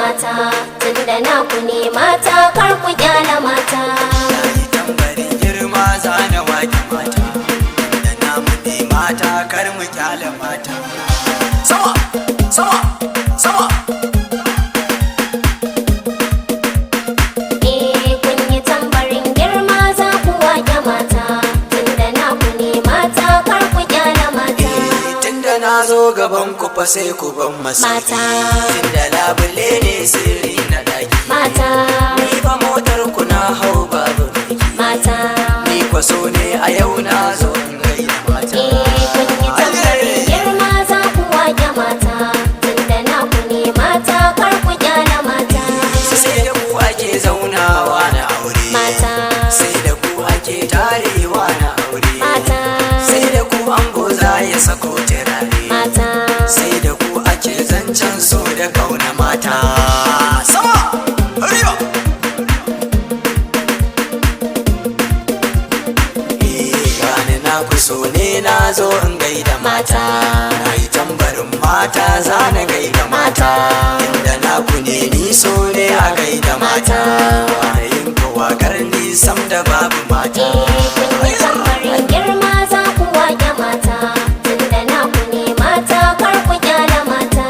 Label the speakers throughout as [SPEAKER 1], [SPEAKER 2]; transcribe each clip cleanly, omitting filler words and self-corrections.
[SPEAKER 1] mata, tunda naku ne mata, kar ku kyala mata.
[SPEAKER 2] Yayi tambarin girma zana wake mata, da namu ne mata, kar mu kyala mata. Sama, sama, sama.
[SPEAKER 1] Kun yi tambarin girma za ku wake mata, tunda naku ne mata, kar ku kyala mata.
[SPEAKER 2] Tunda na zo gaban ku fa sai ku ban masa.
[SPEAKER 1] Mata.
[SPEAKER 2] Tunda labule ne sirri na daki.
[SPEAKER 1] Mata.
[SPEAKER 2] Ni fa motar ku na hau babu birki.
[SPEAKER 1] Mata.
[SPEAKER 2] Ni kwaso ne a yau na zo in gaida mata.
[SPEAKER 1] Kun yi tambarin girma za ku wake mata, tunda naku ne mata, kar ku kyala mata.
[SPEAKER 2] Sai da ku ake zaunawa na aure.
[SPEAKER 1] Mata.
[SPEAKER 2] Sai da ku ake tarewa na aure.
[SPEAKER 1] Mata.
[SPEAKER 2] Sai da ku ango za ya sako turare.
[SPEAKER 1] Mata.
[SPEAKER 2] Sai da ku ake zancen so da kauna mata. Sama! Hariya! Gani na ku so ne na zo in gaida mata. Na yi tambarin mata za na gaida mata. Inda na ku ne ni so ne a gaida mata. Wayin kawakar nisam da babu mata.
[SPEAKER 1] Kun yi tambarin girma za ku wake mata, tunda naku ne mata, kar ku kyala mata.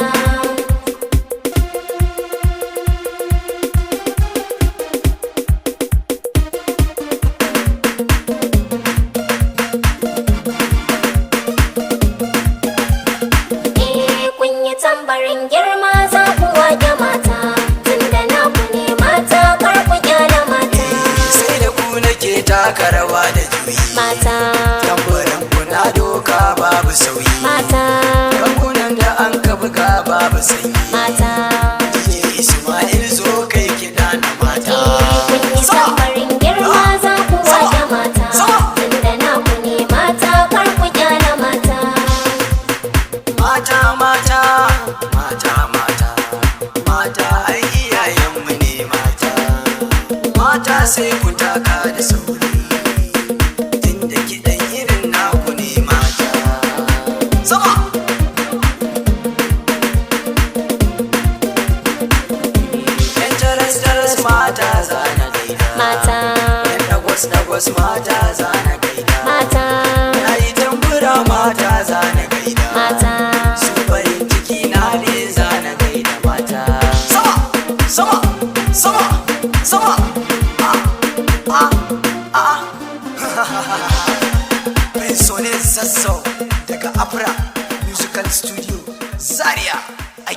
[SPEAKER 1] Kun yi tambarin girma za ku wake mata, tunda naku ne mata, kar ku kyala mata.
[SPEAKER 2] Sai da ku nake taka rawa da juyi.
[SPEAKER 1] Mata.
[SPEAKER 2] Tambarin ku na doka babu sauyi.
[SPEAKER 1] Mata.
[SPEAKER 2] Yankunan da an ka buga babu sanyi.
[SPEAKER 1] Mata.
[SPEAKER 2] Ke Ismail zo kai kiɗa na mata.
[SPEAKER 1] Kun yi tambarin girma za ku wake mata, tunda naku ne mata, kar ku kyala mata.
[SPEAKER 2] Mata mata mata mata mata ai iyayenmu ne mata. Mata sai ku taka da sauri. Tunda kiɗan irin naku ne mata. Sama! Yan jaras mata zana gaida.
[SPEAKER 1] Mata.
[SPEAKER 2] Yan dagwas mata zana gaida.
[SPEAKER 1] Mata.
[SPEAKER 2] Na yi tambura mata zana gaida.
[SPEAKER 1] Mata.
[SPEAKER 2] Su farin ciki na ne zana gaida mata. Sama! Sama! Sama! Sama! Pensone Zazzau daga Afra Musical Studio Zaria a